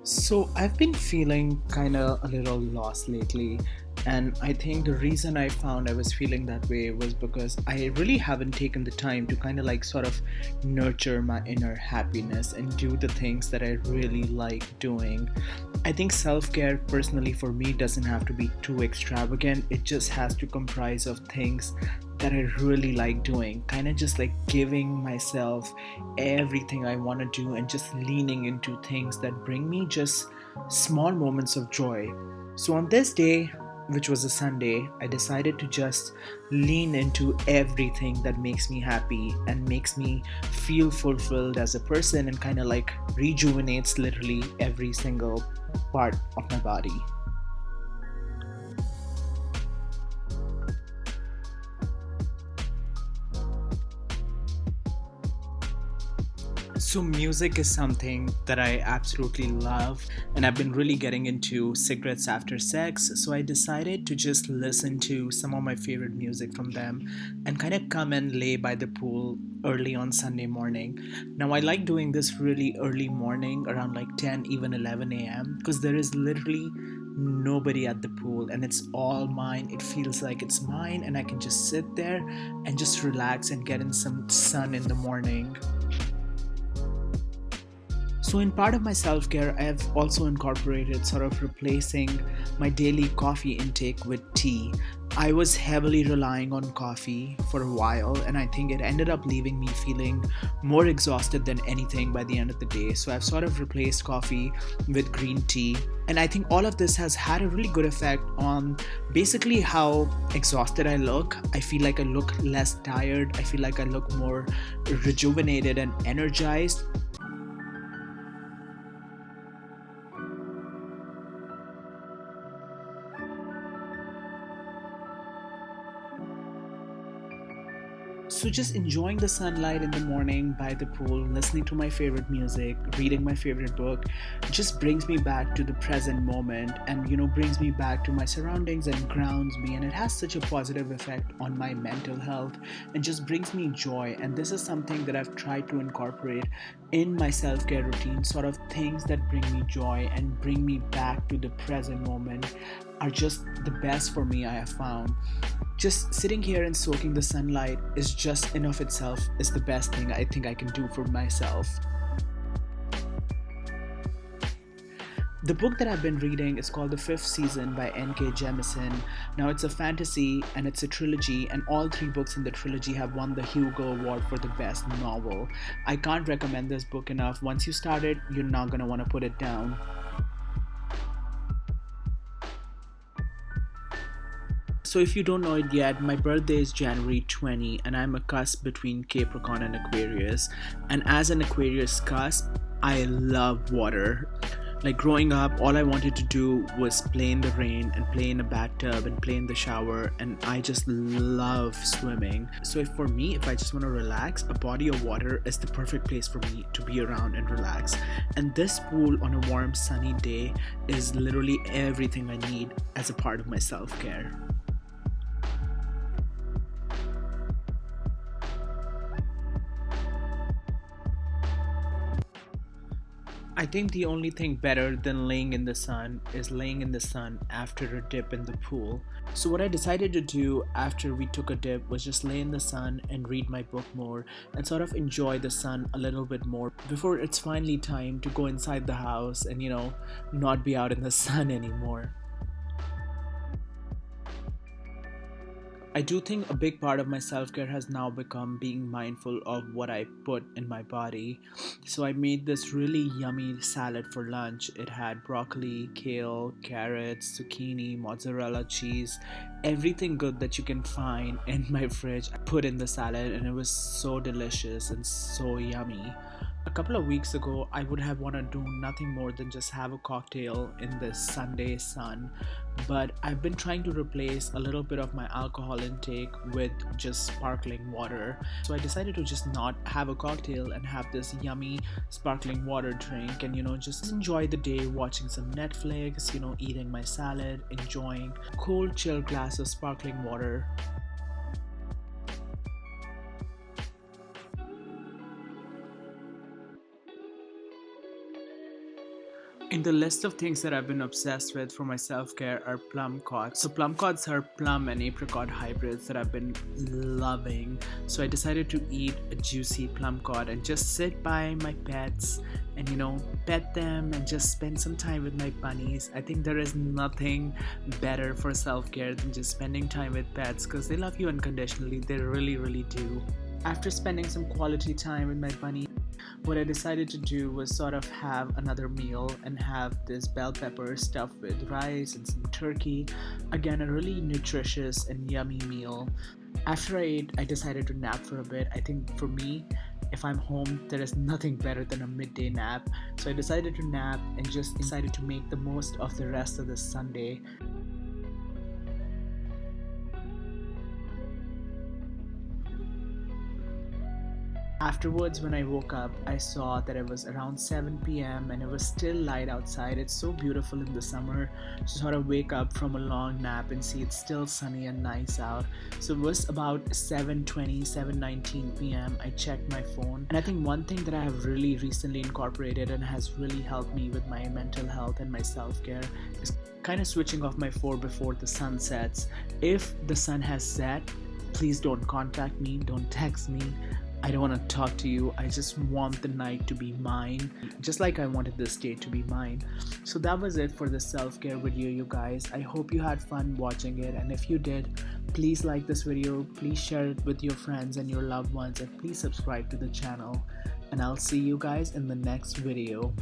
So I've been feeling kind of a little lost lately. And I think the reason I found I was feeling that way was because I really haven't taken the time to kind of like sort of nurture my inner happiness and do the things that I really like doing. I think self care, personally, for me, doesn't have to be too extravagant. It just has to comprise of things that I really like doing. Kind of just like giving myself everything I want to do and just leaning into things that bring me just small moments of joy. So on this day, which was a Sunday, I decided to just lean into everything that makes me happy and makes me feel fulfilled as a person and kind of like rejuvenates literally every single part of my body. So, music is something that I absolutely love, and I've been really getting into cigarettes after sex. So, I decided to just listen to some of my favorite music from them and kind of come and lay by the pool early on Sunday morning. Now, I like doing this really early morning around like 10, even 11 a.m., because there is literally nobody at the pool and it's all mine. It feels like it's mine, and I can just sit there and just relax and get in some sun in the morning. So, in part of my self care, I have also incorporated sort of replacing my daily coffee intake with tea. I was heavily relying on coffee for a while, and I think it ended up leaving me feeling more exhausted than anything by the end of the day. So, I've sort of replaced coffee with green tea. And I think all of this has had a really good effect on basically how exhausted I look. I feel like I look less tired. I feel like I look more rejuvenated and energized. So, just enjoying the sunlight in the morning by the pool, listening to my favorite music, reading my favorite book, just brings me back to the present moment and, brings me back to my surroundings and grounds me. And it has such a positive effect on my mental health and just brings me joy. And this is something that I've tried to incorporate in my self care routine, sort of things that bring me joy and bring me back to the present moment are just the best for me, I have found. Just sitting here and soaking the sunlight is just in of itself is the best thing I think I can do for myself. The book that I've been reading is called The Fifth Season by N.K. Jemisin. Now, it's a fantasy and it's a trilogy, and all three books in the trilogy have won the Hugo Award for the best novel. I can't recommend this book enough. Once you start it, you're not going to want to put it down. So, if you don't know it yet, my birthday is January 20, and I'm a cusp between Capricorn and Aquarius. And as an Aquarius cusp, I love water. Like growing up, all I wanted to do was play in the rain and play in a bathtub and play in the shower, and I just love swimming. So, if for me, if I just want to relax, a body of water is the perfect place for me to be around and relax. And this pool on a warm, sunny day is literally everything I need as a part of my self care. I think the only thing better than laying in the sun is laying in the sun after a dip in the pool. So, what I decided to do after we took a dip was just lay in the sun and read my book more and sort of enjoy the sun a little bit more before it's finally time to go inside the house and, not be out in the sun anymore. I do think a big part of my self care has now become being mindful of what I put in my body. So I made this really yummy salad for lunch. It had broccoli, kale, carrots, zucchini, mozzarella cheese, everything good that you can find in my fridge. I put in the salad and it was so delicious and so yummy. A couple of weeks ago, I would have wanted to do nothing more than just have a cocktail in the Sunday sun, but I've been trying to replace a little bit of my alcohol intake with just sparkling water. So I decided to just not have a cocktail and have this yummy sparkling water drink and just enjoy the day watching some Netflix, eating my salad, enjoying cold chill glass of sparkling water. In the list of things that I've been obsessed with for my self-care are plum cods. So plum cods are plum and apricot hybrids that I've been loving. So I decided to eat a juicy plum cod and just sit by my pets and pet them and just spend some time with my bunnies. I think there is nothing better for self-care than just spending time with pets because they love you unconditionally. They really, really do. After spending some quality time with my bunny, what I decided to do was sort of have another meal and have this bell pepper stuffed with rice and some turkey. Again, a really nutritious and yummy meal. After I ate, I decided to nap for a bit. I think for me, if I'm home, there is nothing better than a midday nap. So I decided to nap and just decided to make the most of the rest of the Sunday. Afterwards, when I woke up, I saw that it was around 7 p.m. and it was still light outside. It's so beautiful in the summer to sort of wake up from a long nap and see it's still sunny and nice out. So it was about 7:20, 7:19 p.m. I checked my phone, and I think one thing that I have really recently incorporated and has really helped me with my mental health and my self-care is kind of switching off my phone before the sun sets. If the sun has set, please don't contact me, don't text me. I don't want to talk to you. I just want the night to be mine, just like I wanted this day to be mine. So that was it for the self-care video, you guys. I hope you had fun watching it, and if you did, please like this video, please share it with your friends and your loved ones, and please subscribe to the channel. And I'll see you guys in the next video.